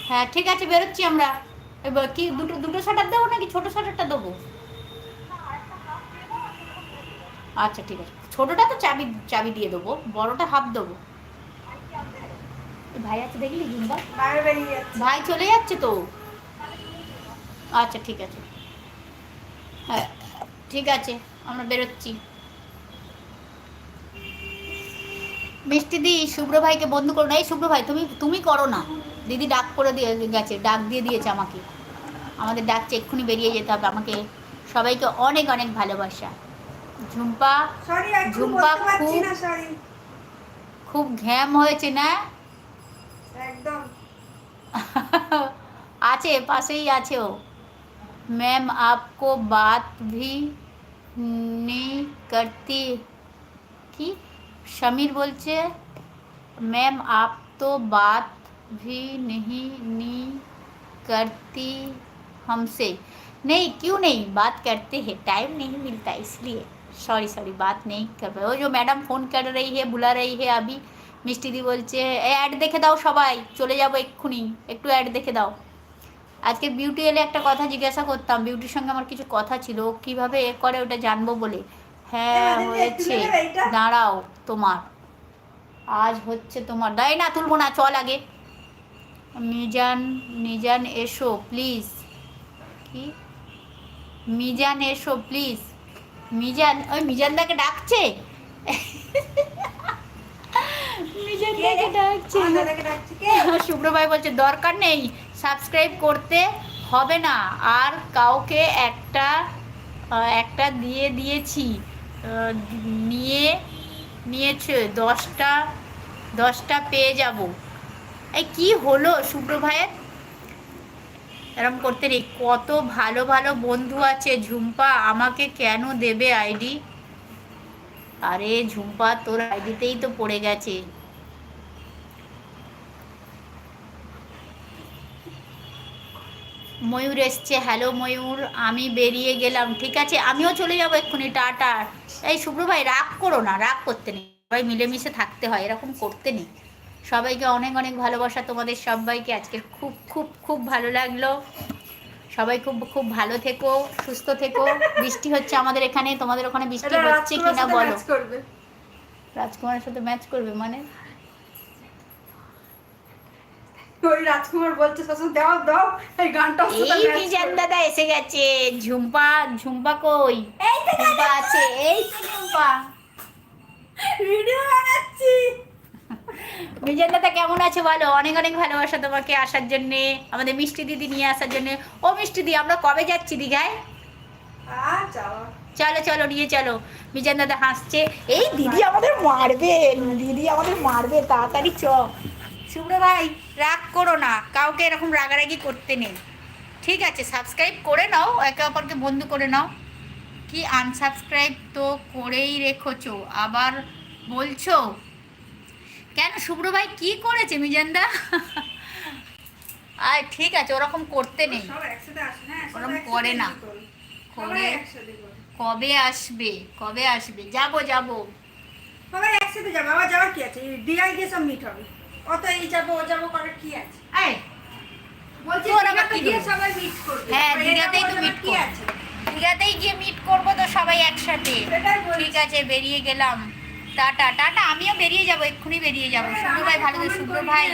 হ্যাঁ ঠিক আছে, বেরোচ্ছি আমরা। এবার কি দুটো দুটো শাটার দেবো নাকি ছোট শাটারটা দেবো? আচ্ছা ঠিক আছে, ছোটটা তো চাবি চাবি দিয়ে দেবো, বড়টা হাফ দেবো। ভাই আছে দেখলি ঝুম্বা, ভাই চলে যাচ্ছে তো। আচ্ছা ঠিক আছে, হ্যাঁ ঠিক আছে, আমরা বেরোচ্ছি। মিষ্টি দি শুভ্র ভাইকে বন্ধু করো না। এই শুভ্র ভাই তুমি তুমি করো না, দিদি ডাক করে দিয়ে গেছে, ডাক দিয়ে দিয়েছে আমাকে, আমাদের ডাকছে, এক্ষুনি বেরিয়ে যেতে হবে আমাকে। সবাইকে অনেক অনেক ভালোবাসা। ঝুম্পা, ঝুম্পা খুব খুব ঘ্যাম হয়েছে না? একদম আছে, পাশেই আছে ও। मैम आपको बात भी नहीं करती কি? সমীর বলছে मैम आप तो बात भी नहीं करती हमसे। नहीं क्यों नहीं, बात करते हैं, टाइम नहीं मिलता इसलिए। सॉरी सॉरी, बात नहीं कर पाए। वो जो मैडम फ़ोन कर रही है, बुला रही है अभी। মিষ্টি দি বলছে অ্যাড দেখে দাও সবাই, চলে যাবো এক্ষুনি, একটু অ্যাড দেখে দাও। আজকে বিউটি এলে একটা কথা জিজ্ঞাসা করতাম, বিউটির সঙ্গে আমার কিছু কথা ছিল, ও কীভাবে এ করে ওটা জানবো বলে। হ্যাঁ হয়েছে, দাঁড়াও তোমার আজ হচ্ছে তোমার, দাই না তুলবো না, চল আগে। মিজান, মিজান এসো প্লিজ। কি? মিজান এসো প্লিজ। মিজান, ওই মিজানদাকে ডাকছে। মিজানদাকে ডাকছে। শুভ্র ভাই বলছে দরকার নেই, সাবস্ক্রাইব করতে হবে না, আর কাউকে একটা একটা দিয়ে দিয়েছি, নিয়ে নিয়েছে 10টা, 10টা পেয়ে যাব। এই কি হলো শুভ্র ভাইয়ের? এরকম করতে নেই, কত ভালো ভালো বন্ধু আছে। ঝুম্পা আমাকে কেন দেবে আইডি? আরে ঝুম্পা তোর আইডিতেই তো পড়ে গেছে। ময়ূর এসছে, হ্যালো ময়ূর, আমি বেরিয়ে গেলাম, ঠিক আছে আমিও চলে যাবো এক্ষুনি, টাটা। এই শুভ্র ভাই রাগ করো না, রাগ করতে নেই, সবাই মিলেমিশে থাকতে হয়, এরকম করতে নেই। সবাইকে অনেক অনেক ভালোবাসা, তোমাদের সবাইকে আজকে খুব খুব খুব ভালো লাগলো। সবাই খুব খুব ভালো থেকো, সুস্থ থেকো। বৃষ্টি হচ্ছে আমাদের এখানে, তোমাদের ওখানে বৃষ্টি হচ্ছে কিনা বলো। রাজকুমারের সাথে ম্যাচ করবে মানে? ওই রাজকুমার বলছে শাশু দাও দাও এই গানটা। এই বিজান দাদা এসে গেছে। ঝুম্পা, ঝুম্পা কই? ঝুম্পা আছে, এই তো ঝুম্পা, ভিডিও বানাচ্ছি। বিজান দাদা কেমন আছে বলো? অনেক অনেক ভালোবাসা তোমাকে আসার জন্যে, আমাদের মিষ্টি দিদি নিয়ে আসার জন্যে। ও মিষ্টি দি, আমরা কবে যাচ্ছি দীঘায়? চলো চলো নিয়ে চলো। বিজান দাদা হাসছে, এই দিদি আমাদের মারবে, দিদি আমাদের মারবে, তাড়াতাড়ি চ। শুভ্র ভাই রাগ করো না, কাউকে এরকম রাগারাগি করতে নেই, ঠিক আছে? সাবস্ক্রাইব করে নাও, একে অপরকে বন্ধু করে নাও। কি আনসাবস্ক্রাইব তো করেই রেখেছো, আবার বলছো কেন? শুভ্র ভাই কি করেছে মিজানদা? আর ঠিক আছে, ওরকম করতে নেই, ওরকম করে না। করে কবে আসবে, কবে আসবে? যাবো যাবো, সবাই একসাথে যাবো, আবার যাওয়ার কি আছে? ডিআই দিয়ে সব মিট হবে, অত এই যাবো ও যাবো করার কি আছে? এই বলছি তোর আবার দীঘাতে কি গিয়ে হলো? সবাই মিট করবে। হ্যাঁ দীঘাতেই তো মিট কি করবো, আছে? দীঘাতেই গিয়ে মিট করবো তো সবাই একসাথে। সেটাই বলছি। ঠিক আছে বেরিয়ে গেলাম, টাটা টাটা, আমিও বেরিয়ে যাবো, এক্ষুনি বেরিয়ে যাবো। শুভ্র ভাই ভালো করে, শুভ্র ভাই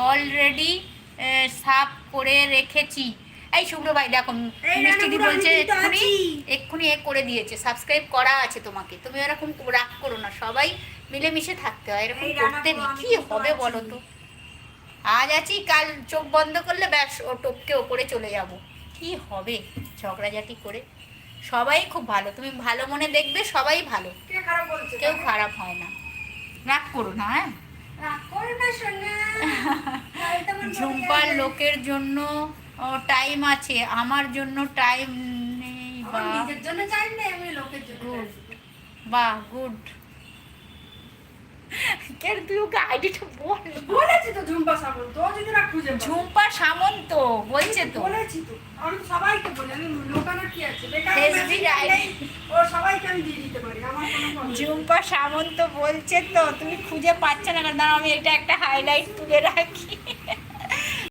অলরেডি সাফ করে রেখেছি। এই শুভ্র ভাই দেখো, মিষ্টিদি বলছে এক্ষুনি এক্ষুনি এ করে দিয়েছে, সাবস্ক্রাইব করা আছে তোমাকে, তুমি এরকম রাগ করো না, সবাই মিলেমিশে থাকতে হয়, এরকম করতে নেই। কি হবে বলো তো? আজ আছি, কাল চোখ বন্ধ করলে ব্যাস ও টপকে ওপরে চলে যাব। কি হবে ঝগড়াঝাটি করে? সবাই খুব ভালো, তুমি ভালো মনে দেখবে, সবাই ভালো, কেউ খারাপ হয় না। রাগ করো না, হ্যাঁ? ঝুম্পার লোকের জন্য টাইম আছে, আমার জন্য টাইম নেই। নিজের জন্য টাইম নেই, আমি লোকের জন্য। বাহ গুড। কেন তুই ওকে আইডিটা বল। বলেছি তো ঝুম্পা সামন্ত, ও যদি না খুঁজে পায়। ঝুম্পা সামন্ত বলছে তো। বলেছি তো, আমি সবাইকে বলি, আমি লোকানো কি আছে? বেকার ফেসবুক আইডি ও সবাইকে আমি দিয়ে দিতে পারি, আমার কোনো প্রবলেম নেই। ঝুম্পা সামন্ত বলছে তো, তুমি খুঁজে পাচ্ছ না, দাঁড়াও আমি এটা একটা হাইলাইট তুলে রাখি।